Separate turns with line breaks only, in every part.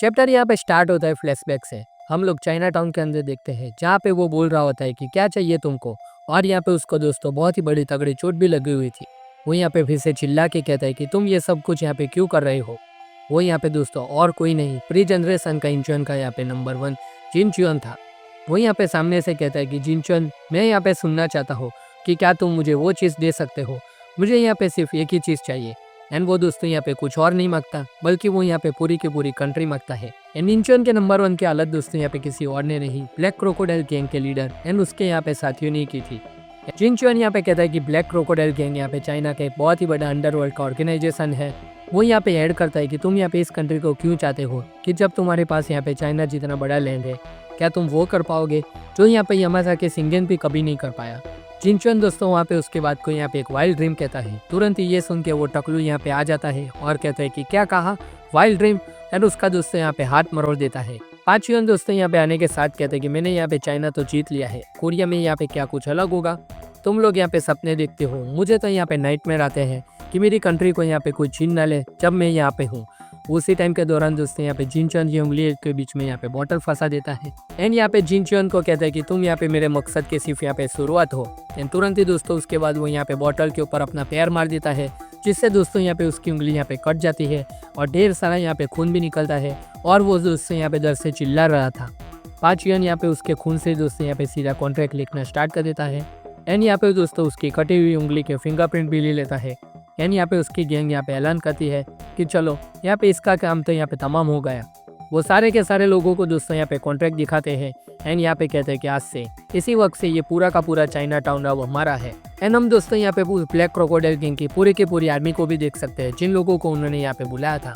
Chapter यहाँ पे start होता है फ्लैशबैक से। हम लोग चाइना टाउन के अंदर देखते हैं जहाँ पे वो बोल रहा होता है कि क्या चाहिए तुमको, और यहाँ पे उसको दोस्तों बहुत ही बड़ी तगड़ी चोट भी लगी हुई थी। वो यहाँ पे फिर से चिल्ला के कहता है कि तुम ये सब कुछ यहाँ पे क्यों कर रहे हो। वो यहाँ पे दोस्तों और कोई नहीं, प्री जनरेशन का इंचुअन का यहाँ पे नंबर 1 जिन चुअन था। वो यहाँ पे सामने से कहता है कि जिन चुअन, मैं यहाँ पे सुनना चाहता हूँ कि क्या तुम मुझे वो चीज़ दे सकते हो। मुझे यहाँ पे सिर्फ एक ही चीज़ चाहिए। एंड वो दोस्तों यहाँ पे कुछ और नहीं मांगता, बल्कि वो यहाँ पे पूरी की पूरी कंट्री मांगता है। एंड इंचुअन के नंबर 1 की हालत दोस्तों यहाँ पे किसी और ने नहीं, ब्लैक क्रोकोडाइल गैंग के लीडर एंड उसके यहाँ पे साथियों ने की थी। जिनचुअन यहाँ पे कहता है कि ब्लैक क्रोकोडाइल गैंग यहाँ पे चाइना का एक बहुत ही बड़ा अंडरवर्ल्ड का ऑर्गेनाइजेशन है। वो यहाँ पे ऐड करता है कि तुम यहाँ पे इस कंट्री को क्यों चाहते हो, कि जब तुम्हारे पास यहाँ पे चाइना जितना बड़ा लैंड है, क्या तुम वो कर पाओगे जो यहाँ पे यामाजाकी शिंगेन भी कभी नहीं कर पाया। जिनचुअन दोस्तों वहाँ पे उसके बाद को यहाँ पे एक वाइल्ड ड्रीम कहता है। तुरंत ही ये सुन के वो टकलू यहाँ पे आ जाता है और कहता है कि क्या कहा, वाइल्ड ड्रीम। एंड उसका दोस्तों यहाँ पे हाथ मरोड़ देता है। पांचुअन दोस्तों यहाँ पे आने के साथ कहते हैं कि मैंने यहाँ पे चाइना तो जीत लिया है, कोरिया में यहाँ पे क्या कुछ अलग होगा। तुम लोग यहाँ पे सपने देखते हो, मुझे तो यहाँ पे नाइटमेयर आते हैं कि मेरी कंट्री को यहाँ पे कोई छीन ना ले जब मैं यहाँ पे हूँ। उसी टाइम के दौरान दोस्तों यहाँ पे जिनचुअन ये उंगली के बीच में यहाँ पे बॉटल फंसा देता है। एंड यहाँ पे जिनचुअन को कहता है कि तुम यहाँ पे मेरे मकसद के सिर्फ यहाँ पे शुरुआत हो। एंड तुरंत ही दोस्तों उसके बाद वो यहाँ पे बॉटल के ऊपर अपना पैर मार देता है, जिससे दोस्तों यहाँ पे उसकी उंगली यहाँ पे कट जाती है और ढेर सारा यहाँ पे खून भी निकलता है। और वो दोस्तों यहाँ पे दर्द से चिल्ला रहा था। पांचुअन यहाँ पे उसके खून से दोस्तों यहाँ पे सीधा कॉन्ट्रैक्ट लिखना स्टार्ट कर देता है। एंड यहाँ पे दोस्तों उसकी कटी हुई उंगली के फिंगरप्रिंट भी ले लेता है। एंड यहाँ पे उसकी गैंग यहाँ पे ऐलान करती है कि चलो यहाँ पे इसका काम तो यहाँ पे तमाम हो गया। वो सारे के सारे लोगों को दोस्तों यहाँ पे कॉन्ट्रैक्ट दिखाते हैं। एंड यहाँ पे कहते हैं कि आज से इसी वक्त से ये पूरा का पूरा चाइना टाउन अब हमारा है। एंड हम दोस्तों यहाँ पे ब्लैक क्रोकोडाइल गैंग की पूरी आर्मी को भी देख सकते हैं, जिन लोगों को उन्होंने यहाँ पे बुलाया था।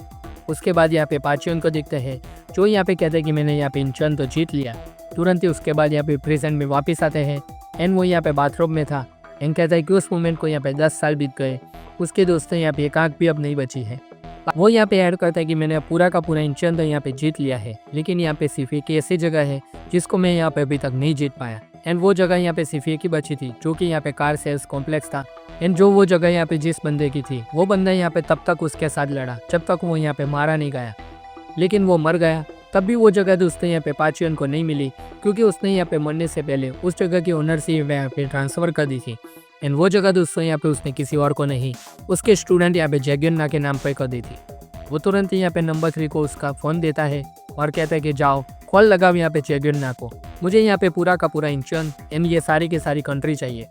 उसके बाद यहाँ पे पांचुअन को देखते हैं, जो यहाँ पे कहते हैं कि मैंने यहाँ पे इंचुअन तो जीत लिया। तुरंत ही उसके बाद यहाँ पे प्रेजेंट में वापस आते हैं। एंड वो यहाँ पे बाथरूम में था। एंड कहता है कि उस मोमेंट को यहाँ पे 10 साल बीत गए, उसके दोस्तों यहाँ पे एक आंख भी अब नहीं बची है। वो यहाँ पे ऐड करता है कि मैंने पूरा का पूरा इंचुअन तो यहाँ पे जीत लिया है, लेकिन यहाँ पे सिर्फ एक ऐसी जगह है जिसको मैं यहाँ पे अभी तक नहीं जीत पाया। एंड वो जगह यहाँ पे सिर्फ एक ही बची थी, जो कि यहाँ पे कार सेल्स कॉम्प्लेक्स था। एंड जो वो जगह यहाँ पे जिस बंदे की थी, वो बंदा यहाँ पे तब तक उसके साथ लड़ा जब तक वो यहाँ पे मारा नहीं गया, लेकिन वो मर गया। तब भी वो जगह दोस्तों यहाँ पे पांचुअन को नहीं मिली, क्योंकि उसने यहाँ पे मरने से पहले उस जगह की ओनर से यहाँ पे ट्रांसफ़र कर दी थी। एंड वो जगह दोस्तों यहाँ पे उसने किसी और को नहीं, उसके स्टूडेंट यहाँ पे जैगियन के नाम पे कर दी थी। वो तुरंत ही यहाँ पे नंबर 3 को उसका फ़ोन देता है और कहता है कि जाओ कॉल लगाओ यहाँ पे जैगियन को, मुझे यहाँ पे पूरा का पूरा इंचुअन एंड ये सारी की सारी कंट्री चाहिए।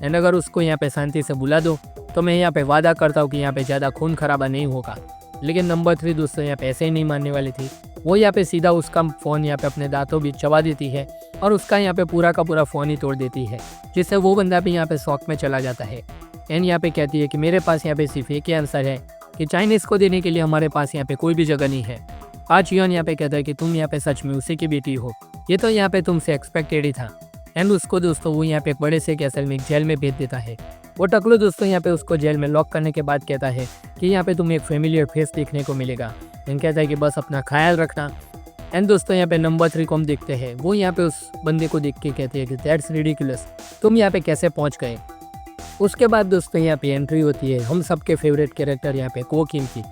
एंड अगर उसको यहाँ पे शांति से बुला दो तो मैं यहाँ पे वादा करता हूँ कि यहाँ पे ज़्यादा खून खराबा नहीं होगा। लेकिन नंबर 3 दोस्तों यहाँ पे ऐसे ही नहीं मानने वाली थी। वो यहाँ पे सीधा उसका फ़ोन यहाँ पे अपने दांतों भी चबा देती है और उसका यहाँ पे पूरा का पूरा फ़ोन ही तोड़ देती है, जिससे वो बंदा भी यहाँ पे शॉक में चला जाता है। एंड यहाँ पे कहती है कि मेरे पास यहाँ पे सिर्फ एक ही आंसर है कि चाइनीज़ को देने के लिए हमारे पास यहाँ पे कोई भी जगह नहीं है। पांचुअन यहाँ पे कहता है कि तुम यहाँ पे सच में उसी की बेटी हो, ये तो यहाँ पे तुमसे एक्सपेक्टेड ही था। एंड उसको दोस्तों वो यहाँ पे एक बड़े से कैसल में एक जेल में भेज देता है। वो टकलू दोस्तों यहाँ पे उसको जेल में लॉक करने के बाद कहता है कि यहाँ पे तुम्हें एक फेमिलियर फेस देखने को मिलेगा। एंड कहता है कि बस अपना ख्याल रखना। एंड दोस्तों यहाँ पे नंबर 3 को हम देखते हैं। वो यहाँ पे उस बंदे को देख के कहते हैं कि दैट्स रिडिकुलस, तुम यहाँ पे कैसे पहुँच गए। उसके बाद दोस्तों यहाँ पे एंट्री होती है हम सबके फेवरेट कैरेक्टर यहाँ पे को किम की।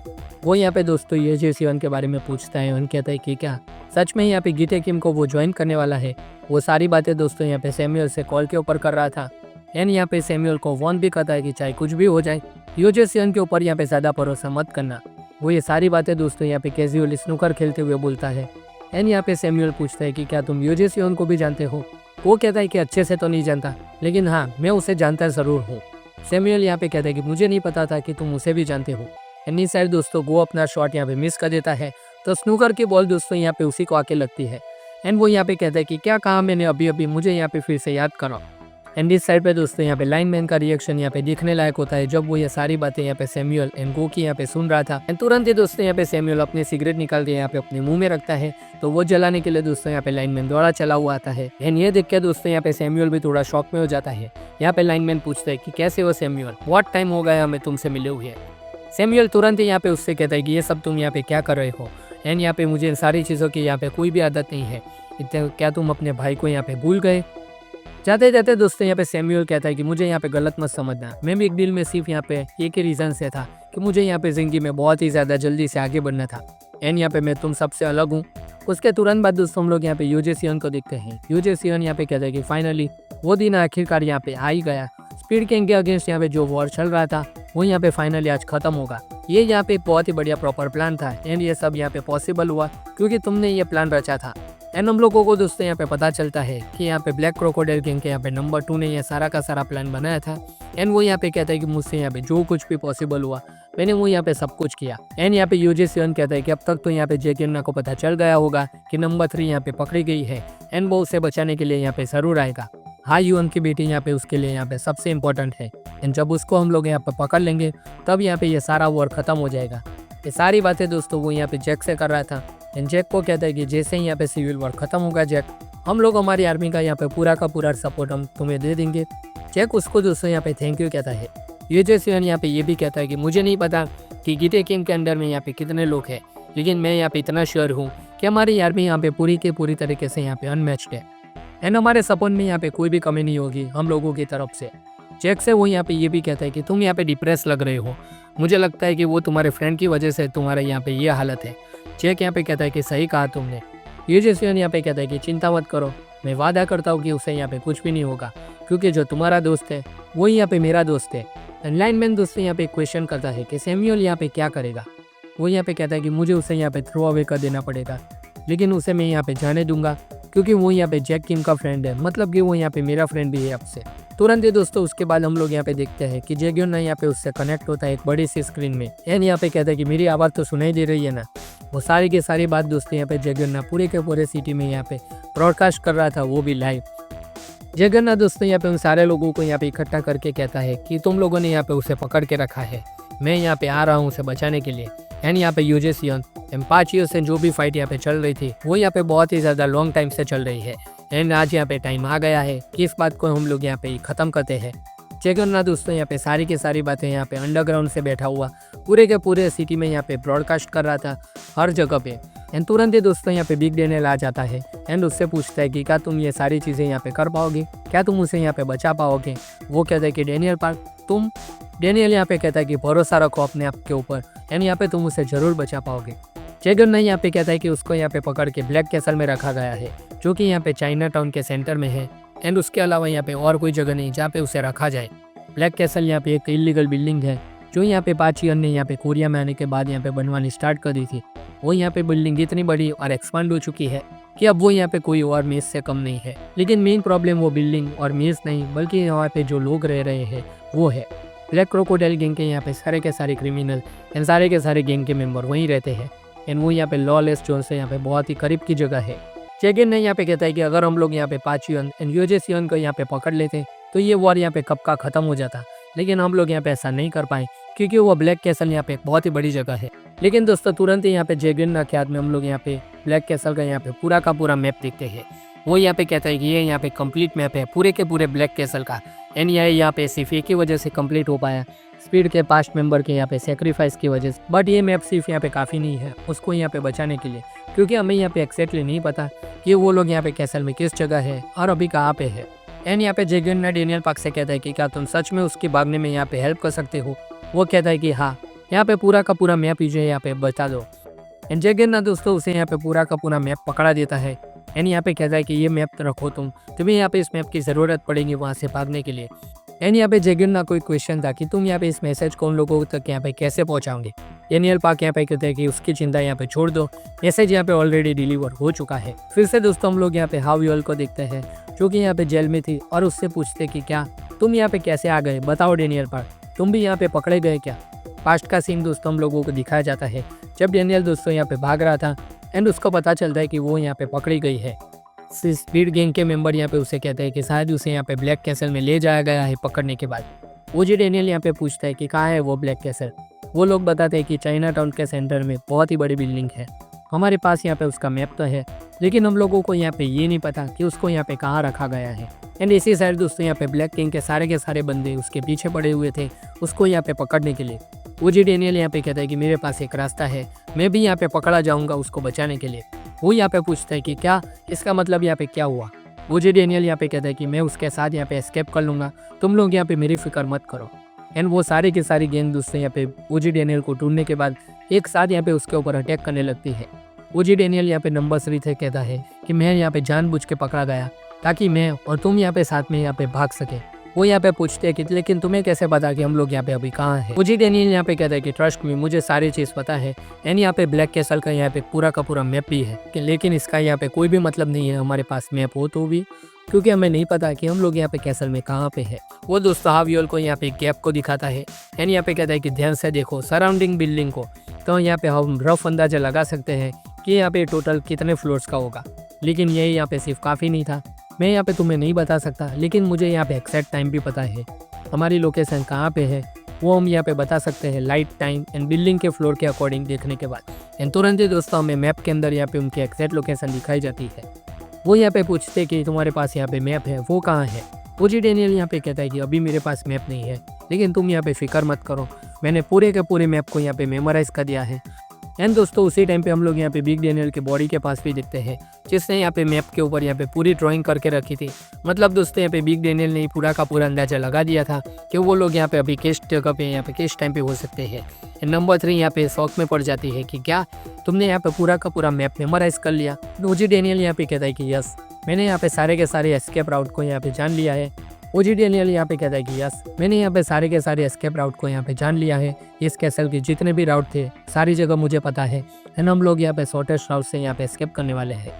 वो यहाँ पे दोस्तों ये जेसियन के बारे में पूछता है। उन कहता है कि क्या सच में यहाँ पे गीते किम को वो ज्वाइन करने वाला है। वो सारी बातें दोस्तों यहाँ पे सैमुअल से कॉल के ऊपर कर रहा था। एंड यहाँ पे सैमुअल को वार्न भी करता है कि चाहे कुछ भी हो जाए, यो जेसियन के ऊपर यहाँ पे ज़्यादा भरोसा मत करना। वो ये सारी बातें दोस्तों यहाँ पे कैजुअल स्नूकर खेलते हुए बोलता है। एंड यहाँ पे सैमुअल पूछता है कि क्या तुम यो जेसियन को भी जानते हो। वो कहता है कि अच्छे से तो नहीं जानता, लेकिन हाँ मैं उसे जानता ज़रूर हूँ। सैमुअल यहाँ पे कहता है कि मुझे नहीं पता था कि तुम उसे भी जानते हो। एंड इस साइड दोस्तों वो अपना शॉट यहाँ पे मिस कर देता है, तो स्नूकर की बॉल दोस्तों यहाँ पे उसी को आके लगती है। एंड वो यहाँ पे कहता है कि क्या कहा मैंने अभी मुझे यहाँ पे फिर से याद करो। एंड इस साइड पे दोस्तों यहाँ पे लाइनमैन का रिएक्शन यहाँ पे देखने लायक होता है, जब वो ये सारी बातें यहाँ पे सैमुअल एंड गो की यहाँ पे सुन रहा था। एंड तुरंत ही दोस्तों यहाँ पे सैमुअल अपने सिगरेट निकाल के यहाँ पे अपने मुंह में रखता है, तो वो जलाने के लिए दोस्तों यहाँ पे लाइनमैन दौड़ा चला हुआ आता है। एंड ये देख के दोस्तों यहाँ पे सैमुअल भी थोड़ा शॉक में हो जाता है। यहाँ पे लाइनमैन पूछता है कि कैसे हो सैमुअल, व्हाट टाइम हो गया हमें तुमसे मिले हुए। सैमुअल तुरंत ही यहाँ पे उससे कहता है कि ये सब तुम यहाँ पे क्या कर रहे हो। एंड यहाँ पे मुझे इन सारी चीज़ों की यहाँ पे कोई भी आदत नहीं है, इतने क्या तुम अपने भाई को यहाँ पे भूल गए। जाते जाते दोस्तों यहाँ पे सैमुअल कहता है कि मुझे यहाँ पे गलत मत समझना, मैं भी एक दिल में सिर्फ यहाँ पे एक ही रीज़न से था कि मुझे यहाँ पे ज़िंदगी में बहुत ही ज़्यादा जल्दी से आगे बढ़ना था। एंड यहाँ पे मैं तुम सबसे अलग हूँ। उसके तुरंत बाद दोस्तों हम लोग यहाँ पे यूजे सियन को देखते हैं। यूजे सियन यहाँ पे कहते हैं कि फाइनली वो दिन आखिरकार यहाँ पे आ ही गया। स्पीड किंग के अगेंस्ट यहाँ पे जो वॉर चल रहा था वो यहाँ पे फाइनली आज खत्म होगा। ये यहाँ पे बहुत ही बढ़िया प्रॉपर प्लान था एंड ये सब यहाँ पे पॉसिबल हुआ क्योंकि तुमने ये प्लान रचा था। एंड हम लोगों को दोस्तों यहाँ पे पता चलता है कि यहाँ पे ब्लैक क्रोकोडाइल किंग के यहाँ पे नंबर 2 ने ये सारा का सारा प्लान बनाया था। एंड वो यहाँ पे कहता है कि मुझसे यहाँ पे जो कुछ भी पॉसिबल हुआ मैंने वो यहाँ पे सब कुछ किया। एंड यहाँ पे यूजे सियन कहता है कि अब तक तो यहाँ पे जैक युना को पता चल गया होगा कि नंबर 3 यहाँ पे पकड़ी गई है एंड वो उसे बचाने के लिए यहाँ पे जरूर आएगा। हाई युन की बेटी यहाँ पे उसके लिए यहाँ पे सबसे इम्पोर्टेंट है एंड जब उसको हम लोग यहाँ पे पकड़ लेंगे तब यहाँ पे ये सारा वॉर खत्म हो जाएगा। ये सारी बातें दोस्तों वो यहाँ पे जैक से कर रहा था एंड जैक को कहता है कि जैसे ही यहाँ पे सिविल वॉर खत्म होगा जैक, हम लोग हमारी आर्मी का यहाँ पे पूरा का पूरा सपोर्ट हम तुम्हें दे देंगे। जैक उसको दोस्तों यहाँ पे थैंक यू कहता है। यूजे सियन यहाँ पे ये भी कहता है कि मुझे नहीं पता कि गीटे किंग के अंडर में यहाँ पे कितने लोग हैं, लेकिन मैं यहाँ पे इतना श्योर हूँ कि हमारी आर्मी यहाँ पे पूरी के पूरी तरीके से यहाँ पे अनमैच्ड है एंड हमारे सपोर्ट में यहाँ पे कोई भी कमी नहीं होगी हम लोगों की तरफ से। जैक से वो यहाँ पे ये भी कहता है कि तुम यहाँ पे डिप्रेस लग रहे हो, मुझे लगता है कि वो तुम्हारे फ्रेंड की वजह से तुम्हारा यहाँ पे ये हालत है। जैक यहाँ पे कहता है कि सही कहा तुमने। यूजे सियन यहाँ पे कहता है कि चिंता मत करो, मैं वादा करता हूँ कि उसे यहाँ पे कुछ भी नहीं होगा क्योंकि जो तुम्हारा दोस्त है वही यहाँ पे मेरा दोस्त है। लाइनमैन दोस्तों यहाँ पे क्वेश्चन करता है कि सैमुअल यहाँ पे क्या करेगा। वो यहाँ पे कहता है कि मुझे उसे यहाँ पे थ्रो अवे कर देना पड़ेगा, लेकिन उसे मैं यहाँ पे जाने दूंगा क्योंकि वो यहाँ पे जैक किम का फ्रेंड है, मतलब कि वो यहाँ पे मेरा फ्रेंड भी है अब से। तुरंत ही दोस्तों उसके बाद हम लोग यहाँ पे देखते हैं कि जैक युना यहाँ पे उससे कनेक्ट होता है एक बड़ी सी स्क्रीन में एंड यहाँ पे कहता है कि मेरी आवाज़ तो सुनाई दे रही है ना। वो सारी की सारी बात दोस्तों यहाँ पे जैक युना पूरे के पूरे सिटी में यहाँ पे ब्रॉडकास्ट कर रहा था, वो भी लाइव। जैक युना दोस्तों यहाँ पे उन सारे लोगों को यहाँ पे इकट्ठा करके कहता है कि तुम लोगों ने यहाँ पे उसे पकड़ के रखा है, मैं यहाँ पे आ रहा हूँ उसे बचाने के लिए। एंड यहाँ पे यूजे सियन एंड 5 ईयर से जो भी फाइट यहाँ पे चल रही थी वो यहाँ पे बहुत ही ज़्यादा लॉन्ग टाइम से चल रही है एंड आज यहाँ पे टाइम आ गया है कि इस बात को हम लोग यहाँ पे ख़त्म करते हैं। जैक युना दोस्तों यहाँ पे सारी की सारी बातें यहाँ पे अंडरग्राउंड से बैठा हुआ पूरे के पूरे सिटी में यहाँ पे ब्रॉडकास्ट कर रहा था हर जगह पे। एंड तुरंत ही दोस्तों यहाँ पे बिग डैनियल आ जाता है एंड उससे पूछता है कि क्या तुम ये सारी चीज़ें यहाँ पे कर पाओगे, क्या तुम उसे यहाँ पे बचा पाओगे। वो कहता है कि डैनियल पार्क तुम। डैनियल यहाँ पे कहता है कि भरोसा रखो अपने आप के ऊपर एंड यहाँ पे तुम उसे ज़रूर बचा पाओगे। जैक युना यहाँ पे कहता है कि उसको यहाँ पे पकड़ के ब्लैक कैसल में रखा गया है जो कि यहाँ पे चाइना टाउन के सेंटर में है एंड उसके अलावा यहाँ पे और कोई जगह नहीं जहाँ पे उसे रखा जाए। ब्लैक कैसल यहाँ पे एक इलीगल बिल्डिंग है जो यहाँ पे 5 ईयर ने यहाँ पे कोरिया में आने के बाद यहाँ पे बनवानी स्टार्ट कर दी थी। वो यहाँ पे बिल्डिंग इतनी बड़ी और एक्सपांड हो चुकी है कि अब वो यहाँ पे कोई और मेज से कम नहीं है। लेकिन मेन प्रॉब्लम वो बिल्डिंग और मेज नहीं बल्कि यहाँ पे जो लोग रह रहे हैं वो है। ब्लैक क्रोकोडाइल गैंग के यहाँ पे सारे के सारे क्रिमिनल एंड सारे के सारे गैंग के मेंबर वहीं रहते हैं एंड वो यहाँ पे लॉलेस जोन से यहाँ पे बहुत ही करीब की जगह है। जैक युना यहाँ पे कहता है कि अगर हम लोग यहाँ पे 5 ईयर एंड यूजे सियन को यहाँ पे पकड़ लेते तो ये वॉर यहाँ पे कब का खत्म हो जाता, लेकिन हम लोग यहाँ पे ऐसा नहीं कर पाए क्योंकि वो ब्लैक कैसल यहाँ पे एक बहुत ही बड़ी जगह है। लेकिन दोस्तों तुरंत ही यहाँ पे जैक युना के हाथ में हम लोग यहाँ पे ब्लैक कैसल का यहाँ पे पूरा का पूरा मैप देखते हैं। वो यहाँ पे कहता है कि ये यहाँ पे कंप्लीट मैप है पूरे के पूरे ब्लैक कैसल का एंड ये यहाँ पे सिर्फ एक ही वजह से कंप्लीट हो पाया, स्पीड के पास्ट मेंबर के यहाँ पे सेक्रीफाइस की वजह से। बट ये मैप सिर्फ यहाँ पे काफ़ी नहीं है उसको यहाँ पे बचाने के लिए, क्योंकि हमें यहाँ पे एक्जैक्टली नहीं पता कि वो लोग यहाँ पे कैसल में किस जगह है और अभी कहाँ पे है। एंड यहाँ पे जैक युना डैनियल पार्क से कहता है कि क्या तुम सच में उसके भागने में यहाँ पे हेल्प कर सकते हो। वो कहता है कि हाँ, यहाँ पे पूरा का पूरा मैप मुझे यहाँ पे बता दो। एंड जैक युना दोस्तों उसे यहाँ पे पूरा का पूरा मैप पकड़ा देता है एंड यहाँ पे कहता है कि ये मैप रखो, तुम्हें यहाँ पे इस मैप की ज़रूरत पड़ेगी वहाँ से भागने के लिए। एंड यहाँ पे जैक युना कोई क्वेश्चन था कि तुम यहाँ पे इस मैसेज को उन लोगों तक यहाँ पे कैसे पहुँचाओगे। डैनियल पार्क यहाँ पे कहते हैं कि उसकी चिंता यहाँ पे छोड़ दो, मैसेज यहाँ पे ऑलरेडी डिलीवर हो चुका है। फिर से दोस्तों हम लोग यहाँ पे हाउ यूल को देखते हैं जो कि यहाँ पे जेल में थी और उससे पूछते कि क्या तुम यहाँ पे कैसे आ गए, बताओ डैनियल पार्क, तुम भी यहाँ पे पकड़े गए क्या। पास्ट का सीन दोस्तों हम लोगों को दिखाया जाता है जब डैनियल दोस्तों यहाँ पे भाग रहा था एंड उसको पता चलता है कि वो यहाँ पे पकड़ी गई है। स्पीड गैंग के मेंबर यहाँ पे उसे कहते हैं कि शायद उसे यहाँ पे ब्लैक कैसल में ले जाया गया है पकड़ने के बाद। वो जी डैनियल यहाँ पे पूछता है कि कहाँ है वो ब्लैक कैसल। वो लोग बताते हैं कि चाइना टाउन के सेंटर में बहुत ही बड़ी बिल्डिंग है, हमारे पास यहाँ पे उसका मैप तो है लेकिन हम लोगों को यहाँ पे ये नहीं पता कि उसको यहाँ पे कहाँ रखा गया है। एंड इसी साइड दोस्तों यहाँ पे ब्लैक किंग के सारे बंदे उसके पीछे पड़े हुए थे उसको यहाँ पे पकड़ने के लिए। वो जी डैनियल यहाँ पे कहता है कि मेरे पास एक रास्ता है, मैं भी यहाँ पे पकड़ा जाऊँगा उसको बचाने के लिए। वो यहाँ पे पूछता है कि क्या इसका मतलब यहाँ पे क्या हुआ। वो जी डैनियल यहाँ पे कहता है कि मैं उसके साथ यहाँ पे एस्केप कर लूँगा, तुम लोग यहाँ पे मेरी फिक्र मत करो। एंड वो सारे के सारे गैंग दोस्तों यहाँ पे वो जी डैनियल को ढूंढने के बाद एक साथ यहाँ पे उसके ऊपर अटैक करने लगती है। ओजी डेनियल यहाँ पे नंबर 3 से कहता है कि मैं यहाँ पे जानबूझ के पकड़ा गया ताकि मैं और तुम यहाँ पे साथ में यहाँ पे भाग सके। वो यहाँ पे पूछते हैं कि लेकिन तुम्हें कैसे पता कि हम लोग यहाँ पे अभी कहाँ हैं? ओजी डेनियल यहाँ पे कहता है कि ट्रस्ट में मुझे सारी चीज़ पता है एंड यहाँ पे ब्लैक कैसल का यहाँ पे पूरा का पूरा मैप भी है लेकिन इसका यहाँ पे कोई भी मतलब नहीं है हमारे पास मैप हो तो भी, क्योंकि हमें नहीं पता कि हम लोग यहाँ पे कैसल में कहाँ पे है। वो दोस्तों हावियोल को यहाँ पे गैप को दिखाता है एंड यहाँ पे कहता है कि ध्यान से देखो सराउंडिंग बिल्डिंग को, तो यहाँ पे हम रफ अंदाजा लगा सकते हैं कि यहाँ पे टोटल कितने फ्लोर्स का होगा। लेकिन यही यहाँ पे सिर्फ काफ़ी नहीं था, मैं यहाँ पे तुम्हें नहीं बता सकता लेकिन मुझे यहाँ पे एक्जैक्ट टाइम भी पता है हमारी लोकेशन कहाँ पे है, वो हम यहाँ पे बता सकते हैं लाइट टाइम एंड बिल्डिंग के फ्लोर के अकॉर्डिंग देखने के बाद। एंड तुरंत ही दोस्तों हमें मैप के अंदर यहाँ पे उनकी एक्जैक्ट लोकेशन दिखाई जाती है। वो यहाँ पे पूछते कि तुम्हारे पास यहाँ पे मैप है वो कहाँ है? ओजी डेनियल यहाँ पे कहता है कि अभी मेरे पास मैप नहीं है लेकिन तुम यहाँ पे फिक्र मत करो, मैंने पूरे के पूरे मैप को यहाँ पे मेमोराइज कर दिया है। एंड दोस्तों उसी टाइम पे हम लोग यहाँ पे बिग डेनियल के बॉडी के पास भी दिखते हैं जिसने यहाँ पे मैप के ऊपर यहाँ पे पूरी ड्राइंग करके रखी थी। मतलब दोस्तों यहाँ पे बिग डेनियल ने पूरा का पूरा अंदाजा लगा दिया था कि वो लोग यहाँ पे अभी किस जगह पे यहाँ पे किस टाइम पे हो सकते हैं। नंबर 3 यहाँ पे शौक में पड़ जाती है कि क्या तुमने यहाँ पे पूरा का पूरा मैप मेमोराइज कर लिया? ओजी डेनियल यहाँ पे कहता है कि यस, मैंने यहाँ पे सारे के सारे एस्केप राउट को यहाँ पे जान लिया है। ओजी डेनियल यहाँ पे कहता है कि यस, मैंने यहाँ पे सारे के सारे एस्केप राउट को यहाँ पे जान लिया है। इस कैसल के जितने भी राउट थे सारी जगह मुझे पता है एंड हम लोग यहाँ पे शॉर्टेस्ट राउट से यहाँ पे एस्केप करने वाले हैं।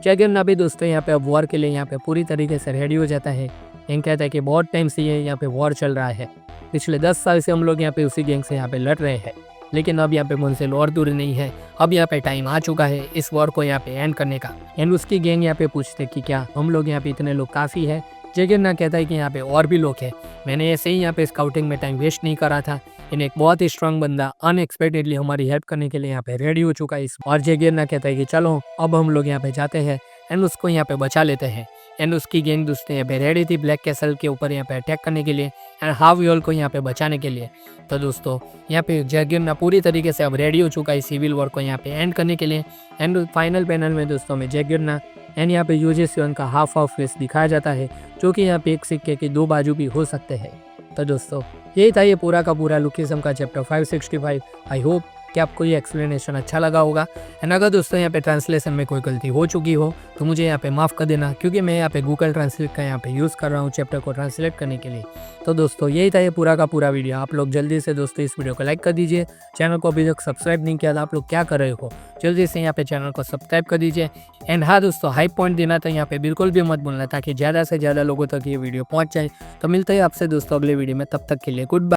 जैगरना भी दोस्तों यहाँ पे अब वॉर के लिए यहाँ पे पूरी तरीके से रेडी हो जाता है एंड कहता है कि बहुत टाइम से ये यहाँ पे वॉर चल रहा है, पिछले 10 साल से हम लोग यहाँ पे उसी गैंग से यहाँ पे लड़ रहे हैं लेकिन अब यहाँ पे मुझसे और दूर नहीं है, अब यहाँ पे टाइम आ चुका है इस वॉर को यहाँ पे एंड करने का। एंड उसकी गैंग यहाँ पे पूछते कि क्या हम लोग यहाँ पे इतने लोग काफ़ी है? जैगरना कहता है कि यहाँ पे और भी लोग हैं, मैंने ऐसे ही यहाँ पे स्काउटिंग में टाइम वेस्ट नहीं करा था, इन एक बहुत ही स्ट्रांग बंदा अनएक्सपेक्टेडली हमारी हेल्प करने के लिए यहाँ पे रेडी हो चुका है। और जैगरना कहता है कि चलो अब हम लोग यहाँ पे जाते हैं एंड उसको यहाँ पे बचा लेते हैं। एंड उसकी गैंग दोस्तों यहाँ पे रेडी थी ब्लैक कैसल के ऊपर यहाँ पे अटैक करने के लिए एंड हावियोल को यहाँ पे बचाने के लिए। तो दोस्तों यहाँ पे जैगरना पूरी तरीके से अब रेडी हो चुका है सिविल वॉर को यहाँ पे एंड करने के लिए। एंड फाइनल पैनल में दोस्तों में जैगरना एंड यहाँ पे यूजेसियन का हाफ ऑफ फेस दिखाया जाता है जो कि यहाँ पे एक सिक्के के 2 बाजू भी हो सकते हैं। तो दोस्तों यही था ये पूरा का पूरा लुकिज्म का चैप्टर 565। आई होप कि आपको ये एक्सप्लेनेशन अच्छा लगा होगा। एंड अगर दोस्तों यहाँ पे ट्रांसलेशन में कोई गलती हो चुकी हो तो मुझे यहाँ पे माफ़ कर देना, क्योंकि मैं यहाँ पे गूगल ट्रांसलेट का यहाँ पे यूज़ कर रहा हूँ चैप्टर को ट्रांसलेट करने के लिए। तो दोस्तों यही था ये पूरा का पूरा वीडियो। आप लोग जल्दी से दोस्तों इस वीडियो को लाइक कर दीजिए, चैनल को अभी तक सब्सक्राइब नहीं किया था आप लोग क्या कर रहे हो, जल्दी से यहाँ पे चैनल को सब्सक्राइब कर दीजिए। एंड हाँ दोस्तों हाई पॉइंट देना था यहाँ पे बिल्कुल भी मत भूलना ताकि ज़्यादा से ज़्यादा लोगों तक ये वीडियो पहुँच जाए। तो मिलते हैं आपसे दोस्तों अगले वीडियो में, तब तक के लिए गुड बाय।